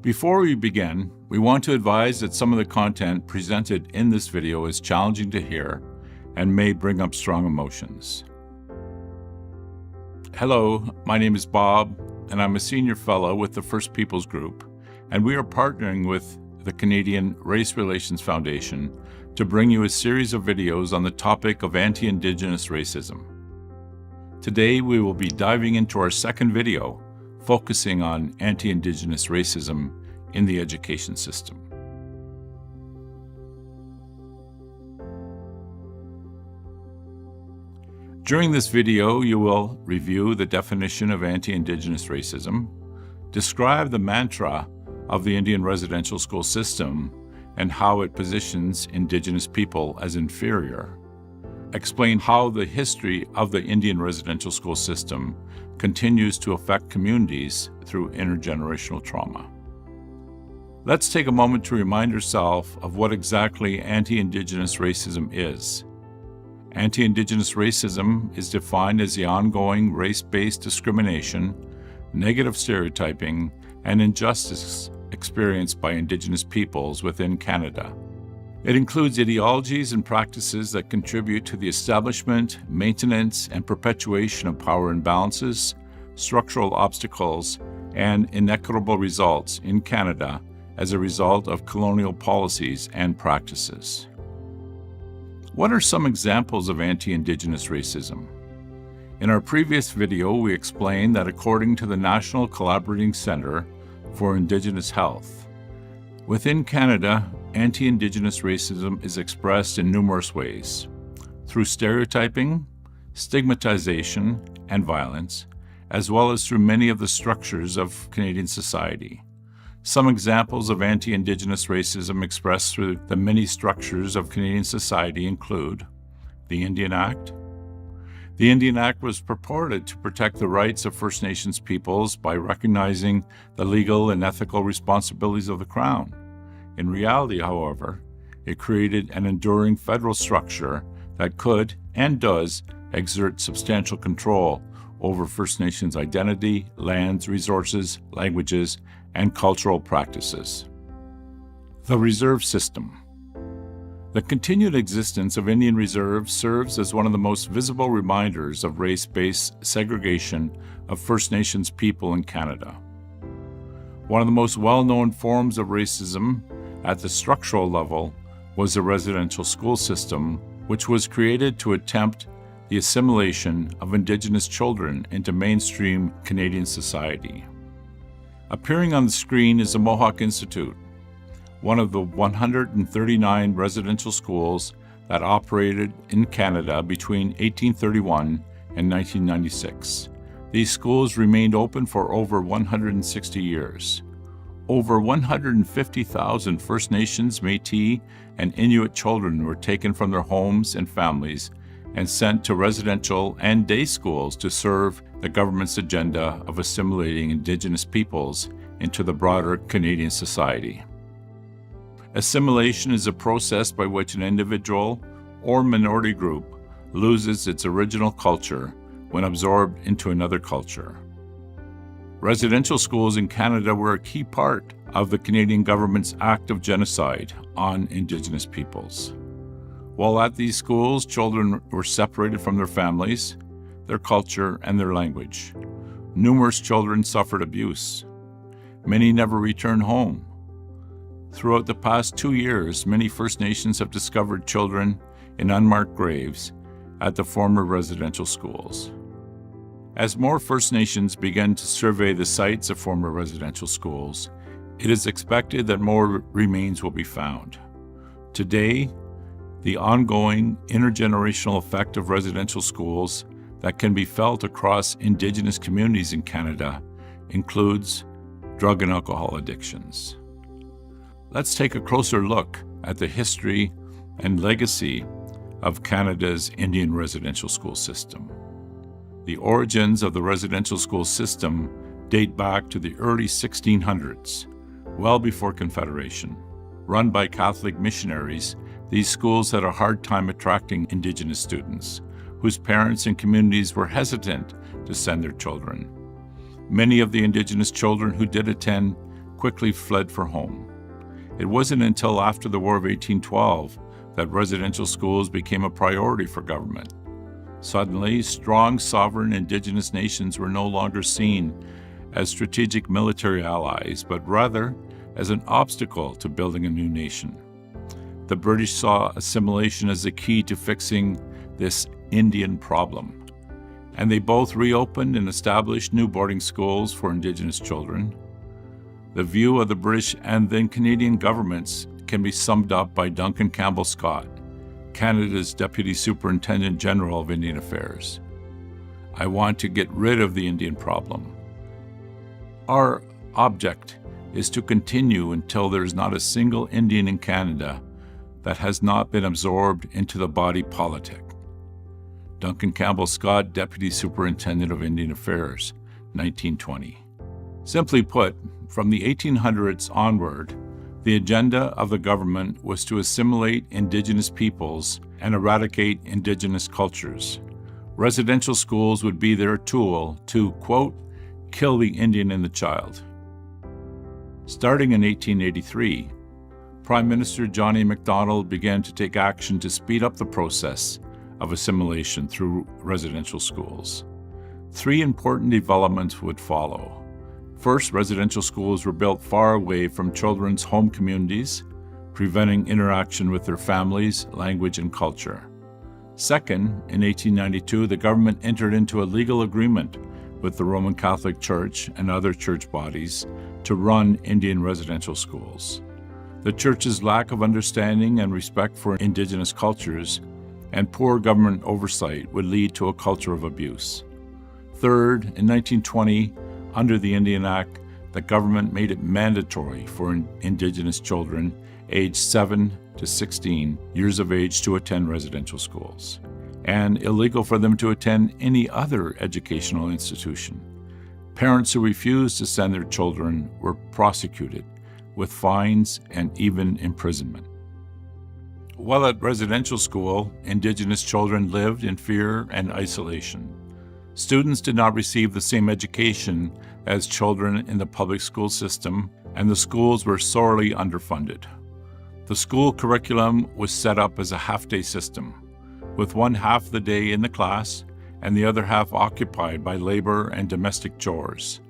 Before we begin, we want to advise that some of the content presented in this video is challenging to hear and may bring up strong emotions. Hello, my name is Bob, and I'm a senior fellow with the First Peoples Group, and we are partnering with the Canadian Race Relations Foundation to bring you a series of videos on the topic of anti-Indigenous racism. Today, we will be diving into our second video, focusing on anti-Indigenous racism in the education system. During this video, you will review the definition of anti-Indigenous racism, describe the mantra of the Indian residential school system and how it positions Indigenous people as inferior, explain how the history of the Indian residential school system continues to affect communities through intergenerational trauma. Let's take a moment to remind ourselves of what exactly anti-Indigenous racism is. Anti-Indigenous racism is defined as the ongoing race-based discrimination, negative stereotyping, and injustice experienced by Indigenous peoples within Canada. It includes ideologies and practices that contribute to the establishment, maintenance, and perpetuation of power imbalances, structural obstacles, and inequitable results in Canada as a result of colonial policies and practices. What are some examples of anti-Indigenous racism? In our previous video, we explained that according to the National Collaborating Centre for Indigenous Health, within Canada, anti-Indigenous racism is expressed in numerous ways, through stereotyping, stigmatization, and violence, as well as through many of the structures of Canadian society. Some examples of anti-Indigenous racism expressed through the many structures of Canadian society include the Indian Act. The Indian Act was purported to protect the rights of First Nations peoples by recognizing the legal and ethical responsibilities of the Crown. In reality, however, it created an enduring federal structure that could and does exert substantial control over First Nations identity, lands, resources, languages, and cultural practices. The reserve system. The continued existence of Indian reserves serves as one of the most visible reminders of race-based segregation of First Nations people in Canada. One of the most well-known forms of racism at the structural level was the residential school system, which was created to attempt the assimilation of Indigenous children into mainstream Canadian society. Appearing on the screen is the Mohawk Institute, one of the 139 residential schools that operated in Canada between 1831 and 1996. These schools remained open for over 160 years. Over 150,000 First Nations, Métis, and Inuit children were taken from their homes and families and sent to residential and day schools to serve the government's agenda of assimilating Indigenous peoples into the broader Canadian society. Assimilation is a process by which an individual or minority group loses its original culture when absorbed into another culture. Residential schools in Canada were a key part of the Canadian government's act of genocide on Indigenous peoples. While at these schools, children were separated from their families, their culture, and their language. Numerous children suffered abuse. Many never returned home. Throughout the past 2 years, many First Nations have discovered children in unmarked graves at the former residential schools. As more First Nations begin to survey the sites of former residential schools, it is expected that more remains will be found. Today, the ongoing intergenerational effect of residential schools that can be felt across Indigenous communities in Canada includes drug and alcohol addictions. Let's take a closer look at the history and legacy of Canada's Indian residential school system. The origins of the residential school system date back to the early 1600s, well before Confederation. Run by Catholic missionaries, these schools had a hard time attracting Indigenous students, whose parents and communities were hesitant to send their children. Many of the Indigenous children who did attend quickly fled for home. It wasn't until after the War of 1812 that residential schools became a priority for government. Suddenly, strong sovereign Indigenous nations were no longer seen as strategic military allies, but rather as an obstacle to building a new nation. The British saw assimilation as the key to fixing this Indian problem, and they both reopened and established new boarding schools for Indigenous children. The view of the British and then Canadian governments can be summed up by Duncan Campbell Scott, Canada's Deputy Superintendent General of Indian Affairs. I want to get rid of the Indian problem. Our object is to continue until there is not a single Indian in Canada that has not been absorbed into the body politic. Duncan Campbell Scott, Deputy Superintendent of Indian Affairs, 1920. Simply put, from the 1800s onward, the agenda of the government was to assimilate Indigenous peoples and eradicate Indigenous cultures. Residential schools would be their tool to, quote, kill the Indian in the child. Starting in 1883, Prime Minister John A. Macdonald began to take action to speed up the process of assimilation through residential schools. Three important developments would follow. First, residential schools were built far away from children's home communities, preventing interaction with their families, language, and culture. Second, in 1892, the government entered into a legal agreement with the Roman Catholic Church and other church bodies to run Indian residential schools. The church's lack of understanding and respect for Indigenous cultures and poor government oversight would lead to a culture of abuse. Third, in 1920, under the Indian Act, the government made it mandatory for Indigenous children aged 7 to 16 years of age to attend residential schools, and illegal for them to attend any other educational institution. Parents who refused to send their children were prosecuted with fines and even imprisonment. While at residential school, Indigenous children lived in fear and isolation. Students did not receive the same education as children in the public school system, and the schools were sorely underfunded. The school curriculum was set up as a half-day system, with one half of the day in the class and the other half occupied by labor and domestic chores.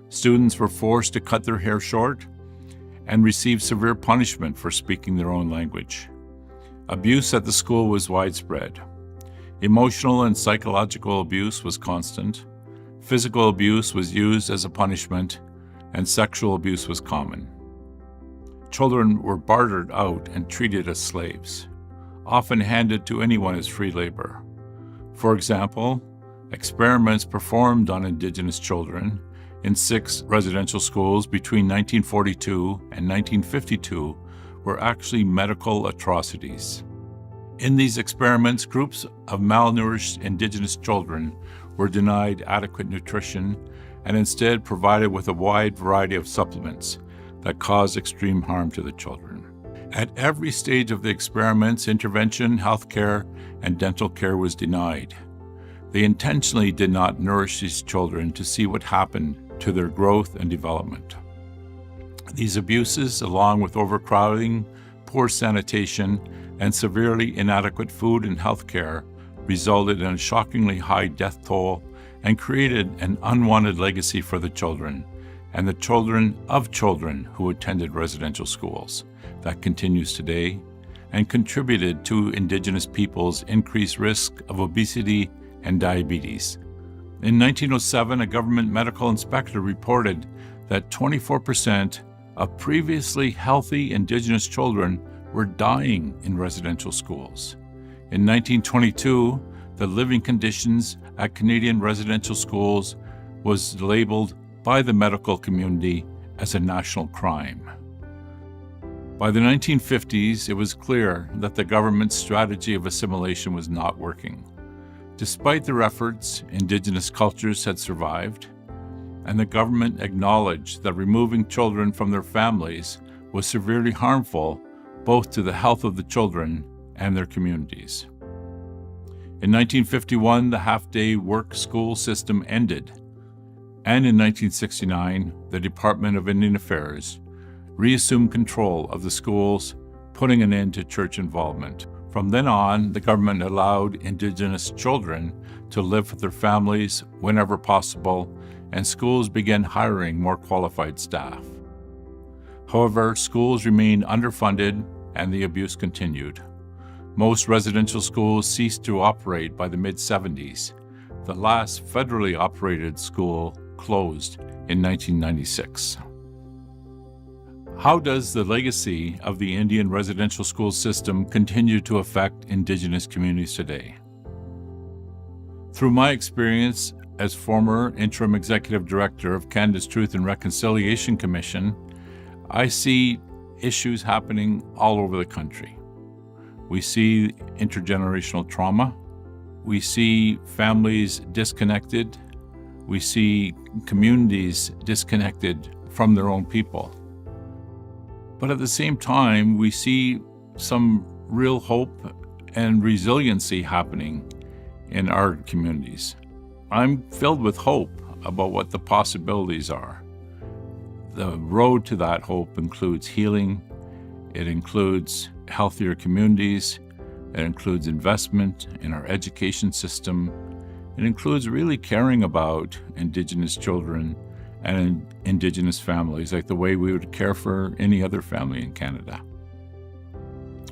Students were forced to cut their hair short and received severe punishment for speaking their own language. Abuse at the school was widespread. Emotional and psychological abuse was constant. Physical abuse was used as a punishment, and sexual abuse was common. Children were bartered out and treated as slaves, often handed to anyone as free labor. For example, experiments performed on Indigenous children in 6 residential schools between 1942 and 1952 were actually medical atrocities. In these experiments, groups of malnourished Indigenous children were denied adequate nutrition and instead provided with a wide variety of supplements that caused extreme harm to the children. At every stage of the experiments, intervention, health care, and dental care was denied. They intentionally did not nourish these children to see what happened to their growth and development. These abuses, along with overcrowding, poor sanitation, and severely inadequate food and health care, resulted in a shockingly high death toll and created an unwanted legacy for the children and the children of children who attended residential schools that continues today and contributed to Indigenous peoples' increased risk of obesity and diabetes. In 1907, a government medical inspector reported that 24% of previously healthy Indigenous children were dying in residential schools. In 1922, the living conditions at Canadian residential schools was labeled by the medical community as a national crime. By the 1950s, it was clear that the government's strategy of assimilation was not working. Despite their efforts, Indigenous cultures had survived, and the government acknowledged that removing children from their families was severely harmful both to the health of the children and their communities. In 1951, the half-day work school system ended, and in 1969, the Department of Indian Affairs reassumed control of the schools, putting an end to church involvement. From then on, the government allowed Indigenous children to live with their families whenever possible, and schools began hiring more qualified staff. However, schools remained underfunded and the abuse continued. Most residential schools ceased to operate by the mid-70s. The last federally operated school closed in 1996. How does the legacy of the Indian residential school system continue to affect Indigenous communities today? Through my experience as former interim executive director of Canada's Truth and Reconciliation Commission, I see issues happening all over the country. We see intergenerational trauma. We see families disconnected. We see communities disconnected from their own people. But at the same time, we see some real hope and resiliency happening in our communities. I'm filled with hope about what the possibilities are. The road to that hope includes healing, it includes healthier communities, it includes investment in our education system, it includes really caring about Indigenous children and Indigenous families like the way we would care for any other family in Canada.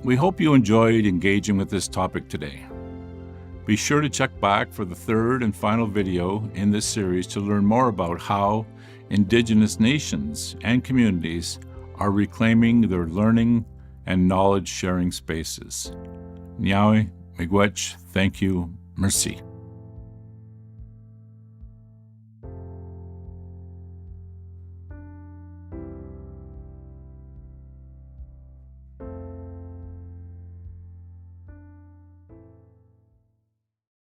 We hope you enjoyed engaging with this topic today. Be sure to check back for the third and final video in this series to learn more about how Indigenous nations and communities are reclaiming their learning and knowledge-sharing spaces. Niawi, miigwech, thank you, merci.